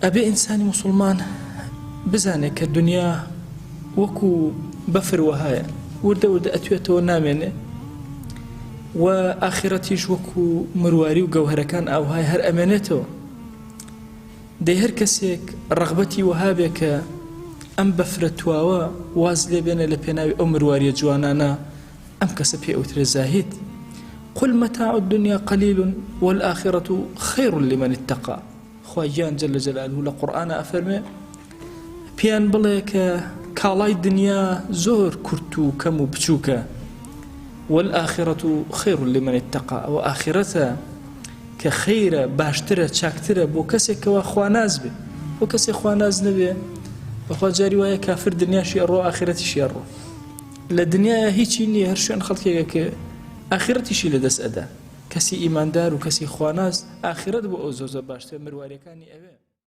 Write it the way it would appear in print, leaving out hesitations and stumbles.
ئەبێ ئینسانی مسلمان بزانێت کە دنیا وەکو بەفر وهایە وردە وردە ئەتوێتەوە نامێنێ و ئاخرەتیش وەکو مرواری و گەوهرەکان ئاوهای هەر ئەمێنێتەوە. دەی هەر کەسێک ڕەغبەتی وها بێ کە ئەم بەفرە تواوە واز لێ بێنە لە پێناوی ئەو مرواریە جوانانە، ئەم کەسە پێ ئەوترێ زاهید. قل متاع الدنيا قليل والآخرة خير لمن اتقى. خواجان جل جلاله لقرآن أفرمي بيان بڵێ کە کاڵای دنیا زۆر کورت و کەم و بچووکە، والآخرة خير لمن اتقى، و ئاخرەتە کە خەیرە باشترە چاکترە بۆ کەسێک کەوا خواناز بێ. بۆ کەسێک خواناز نەبێ بەخوا جاری وایە کافر دنیاشی ئەڕۆ ئاخرەتیشی ئەڕۆ. لە دنیاە هیچی نییە، هەر شوێن خەڵکێکە کە ئاخرەتیشی لەدەست ئەدا. کەسی ئیماندار و کەسی خواناز ئاخرەت بۆ ئەو زۆر باشترە، مرواریەکانی ئەوێ.